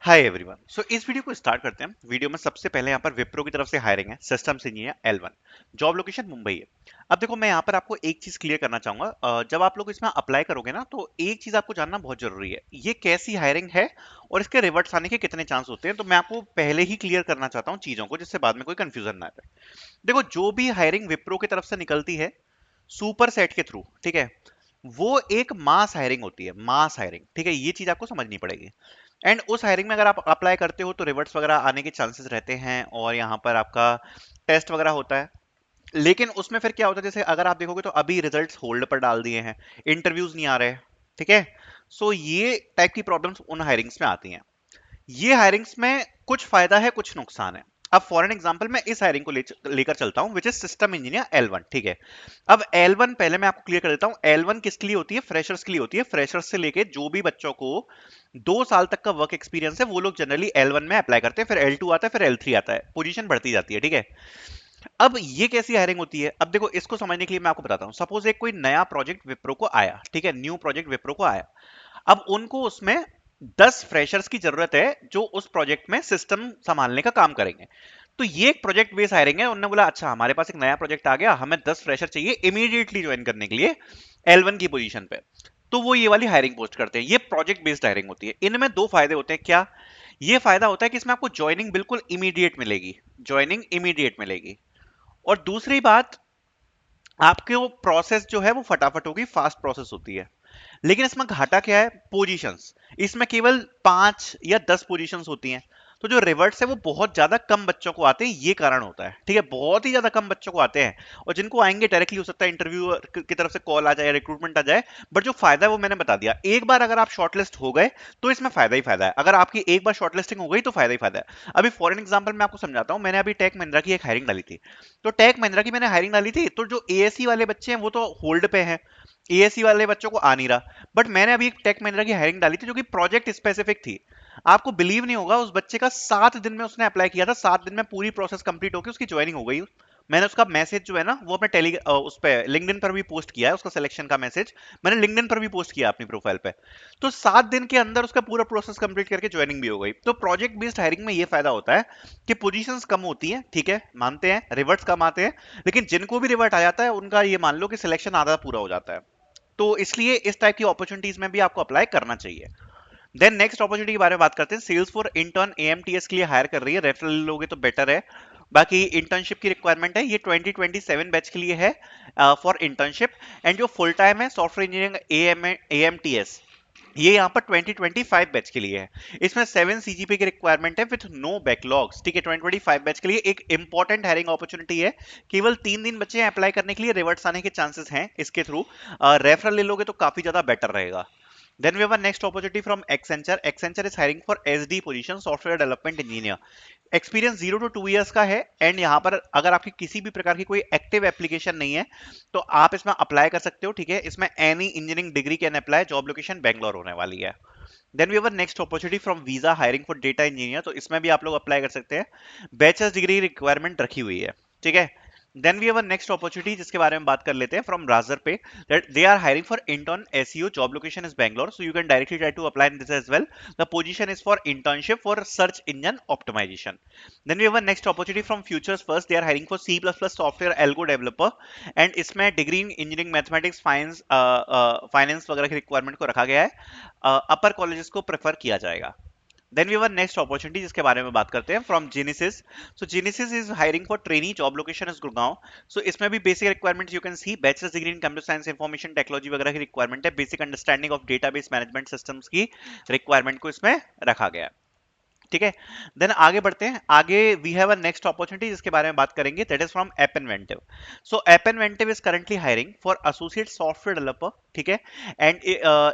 Hi everyone. सो इस video को start करते हैं। वीडियो में सबसे पहले यहाँ पर विप्रो की तरफ से हायरिंग है, systems engineer L1। Job location Mumbai है। अब देखो, मैं यहाँ पर आपको एक चीज क्लियर करना चाहूंगा। जब आप लोग इसमें अप्लाई करोगे ना, तो एक चीज आपको जानना बहुत जरूरी है, ये कैसी हायरिंग है और इसके रिवर्ट्स आने के कितने चांस होते हैं। तो मैं आपको पहले ही क्लियर करना चाहता हूँ चीजों को, जिससे बाद में कोई कंफ्यूजन ना आए। देखो, जो भी हायरिंग विप्रो की तरफ से निकलती है सुपर सेट के थ्रू, ठीक है, वो एक मास हायरिंग होती है, मास हायरिंग, ठीक है, ये चीज आपको समझनी पड़ेगी। एंड उस हायरिंग में अगर आप अप्लाई करते हो तो रिवर्ट्स वगैरह आने के चांसेस रहते हैं, और यहाँ पर आपका टेस्ट वगैरह होता है। लेकिन उसमें फिर क्या होता है, जैसे अगर आप देखोगे तो अभी रिजल्ट्स होल्ड पर डाल दिए हैं, इंटरव्यूज नहीं आ रहे, ठीक है। सो ये टाइप की प्रॉब्लम्स उन हायरिंग्स में आती हैं। ये हायरिंग्स में कुछ फायदा है, कुछ नुकसान है। अब फॉर एन एग्जांपल मैं इस हायरिंग को लेकर चलता हूं, which is system engineer L1, ठीक है। अब L1 पहले मैं आपको क्लियर कर देता हूं, L1 किसके लिए होती है? फ्रेशर्स के लिए होती है। फ्रेशर्स से लेके जो भी बच्चों को 2 साल तक का वर्क एक्सपीरियंस है, वो लोग जनरली L1 में अप्लाई करते हैं, फिर L2 आता है, फिर L3 आता है, पोजीशन बढ़ती जाती है, ठीक है। अब ये कैसी हायरिंग होती है? अब देखो, इसको समझने के लिए मैं आपको बताता हूं। सपोज एक कोई नया प्रोजेक्ट विप्रो को आया, ठीक है, न्यू प्रोजेक्ट विप्रो को आया। अब उनको उसमें 10 फ्रेशर्स की जरूरत है, जो उस प्रोजेक्ट में सिस्टम संभालने का काम करेंगे। तो ये एक प्रोजेक्ट बेस्ड हायरिंग है। उन्होंने बोला, अच्छा हमारे पास एक नया प्रोजेक्ट आ गया, हमें 10 फ्रेशर चाहिए इमीडिएटली ज्वाइन करने के लिए L1 की पोजीशन पे। तो वो ये वाली हायरिंग पोस्ट करते हैं। ये प्रोजेक्ट बेस्ड हायरिंग होती है। इनमें दो फायदे होते हैं। क्या? ये फायदा होता है कि इसमें आपको ज्वाइनिंग बिल्कुल इमीडिएट मिलेगी, ज्वाइनिंग इमीडिएट मिलेगी। और दूसरी बात, आपके वो प्रोसेस जो है वो फटाफट होगी, फास्ट प्रोसेस होती है। लेकिन इसमें घाटा क्या है? पोजीशंस। इसमें केवल 5 या 10 पोजीशंस होती हैं। तो जो रिवर्ट्स है वो बहुत ज्यादा कम बच्चों को आते हैं, ये कारण होता है, ठीक है, बहुत ही ज्यादा कम बच्चों को आते हैं। और जिनको आएंगे डायरेक्टली, हो सकता है इंटरव्यू की तरफ से कॉल आ जाए, रिक्रूटमेंट आ जाए। बट जो फायदा है वो मैंने बता दिया। एक बार अगर आप शॉर्टलिस्ट हो गए तो इसमें फायदा ही फायदा है। अगर आपकी एक बार शॉर्टलिस्टिंग हो गई तो फायदा ही फायदा है। अभी फॉर एन एग्जाम्पल मैं आपको समझाता हूँ। मैंने अभी टेक महिंद्रा की एक हायरिंग डाली थी। तो टेक महिंद्रा की मैंने हायरिंग डाली थी, तो जो एएससी वाले बच्चे हैं वो तो होल्ड पे हैं, एएससी वाले बच्चों को आ नहीं रहा। बट मैंने अभी एक टेक महिंद्रा की हायरिंग डाली थी, जो कि प्रोजेक्ट स्पेसिफिक थी। आपको बिलीव नहीं होगा, उस बच्चे का 7 दिन में उसने अप्लाई किया था, 7 दिन में पूरी प्रोसेस कंप्लीट होकर उसकी ज्वाइनिंग हो गई। मैंने उसका मैसेज जो है ना, वो अपने उस पे लिंक्डइन पर भी पोस्ट किया है, उसका सिलेक्शन का मैसेज मैंने लिंक्डइन पर भी पोस्ट किया अपनी प्रोफाइल पे। तो 7 दिन के अंदर उसका पूरा प्रोसेस कंप्लीट करके ज्वाइनिंग भी हो गई। तो प्रोजेक्ट बेस्ड हायरिंग में ये फायदा होता है कि पोजीशंस कम होती हैं, ठीक है, मानते हैं, रिवर्ट्स कम आते हैं। लेकिन जिनको भी रिवर्ट आ जाता है, उनका ये मान लो कि सिलेक्शन आधा पूरा हो जाता है। तो इसलिए इस टाइप की अपॉर्चुनिटीज में भी आपको अप्लाई करना चाहिए। देन नेक्स्ट अपॉर्चुनिटी के बारे में बात करते हैं। सेल्स फॉर इंटर्न एएमटीएस के लिए हायर कर रही है, रेफरल लोगे तो बेटर है। बाकी इंटर्नशिप की रिक्वायरमेंट है, ये 2027 बैच के लिए है फॉर इंटर्नशिप। एंड जो फुल टाइम है सॉफ्टवेयर इंजीनियरिंग एएमटीएस, ये यहाँ पर 2025 बैच के लिए है। इसमें 7 सीजीपी की रिक्वायरमेंट है विथ नो बैकलॉग्स, ठीक है। 2025 बैच के लिए एक इंपॉर्टेंट हायरिंग अपॉर्चुनिटी है। केवल 3 दिन बच्चे हैं अप्लाई करने के लिए, रिवर्ट्स आने के चांसेस हैं इसके थ्रू। रेफरल ले लोगे तो काफी ज्यादा बेटर रहेगा। Then we have a next opportunity from Accenture. Accenture is hiring for SD position, software development engineer. Experience 0 to 2 years का है। एंड यहाँ पर अगर आपकी किसी भी प्रकार की कोई एक्टिव एप्लीकेशन नहीं है, तो आप इसमें अप्लाई कर सकते हो, ठीक है। इसमें any engineering degree can apply. Job location Bangalore होने वाली है। Then we have next opportunity from Visa, hiring for data engineer. तो इसमें भी आप लोग अप्लाई कर सकते हैं। बैचलर्स डिग्री रिक्वायरमेंट रखी हुई है, ठीक है। Then we have next opportunity, जिसके बारे में बात कर लेते हैं, from Razorpay, that they are hiring for intern SEO. Job location is Bangalore, so you can directly try to apply in this as well. The position is for internship for search engine optimization. Then we have a next opportunity from Futures First. They are hiring for C++ software algo developer. And इसमें degree in engineering mathematics finance finance वगैरह की requirement को रखा गया है। अपर colleges को prefer किया जाएगा। Then we have next opportunity, जिसके बारे में बात करते हैं, from Genesis. So Genesis is hiring for trainee. Job location is Gurgaon. So इसमें भी basic requirement you can see, bachelor's degree in computer science information technology वगैरह की रिक्वायरमेंट है। Basic understanding of database management systems की requirement को इसमें रखा गया है, ठीक है। देन आगे बढ़ते हैं। आगे we have a next opportunity, जिसके बारे में बात करेंगे, that is from app inventive. So app inventive is currently hiring for associate software developer, ठीक है। And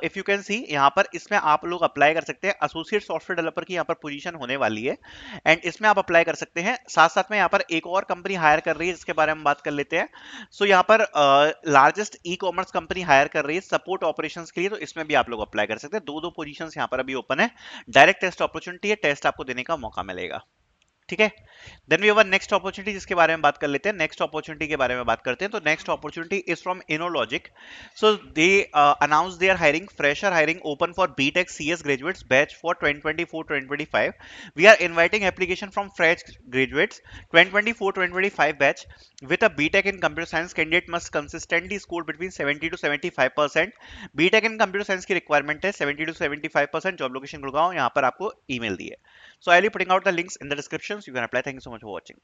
if you can see, यहाँ पर इसमें आप लोग अप्लाई कर सकते हैं। एसोसिएट सॉफ्टवेयर डेवलपर की यहाँ पर पोजीशन होने वाली है, एंड इसमें आप अप्लाई कर सकते हैं। साथ साथ में यहाँ पर एक और कंपनी हायर कर रही है, जिसके बारे में बात कर लेते हैं। सो यहाँ पर largest e commerce company hire कर रही है सपोर्ट ऑपरेशंस के लिए, तो इसमें भी आप लोग अप्लाई कर सकते हैं। दो दो पोजीशंस यहाँ पर अभी ओपन है। डायरेक्ट टेस्ट अपॉर्चुनिटी है, टेस्ट आपको देने का मौका मिलेगा। ठीक है। Then we have next opportunity जिसके बारे में बात कर लेते हैं। नेक्स्ट अपॉर्चुनिटी के बारे में बात करते हैं, तो next opportunity is from Innologic. So they announce they are hiring fresher hiring open for BTech CS graduates batch for 2024-2025। We are inviting application from fresh graduates 2024-2025 batch with a BTech in computer science candidate must consistently score between 70 to 75%। BTech in computer science की requirement है 70 to 75%। Job location Gurgaon, यहाँ पर आपको email दी है। So I'll be putting out the links in the description so you can apply. Thank you so much for watching.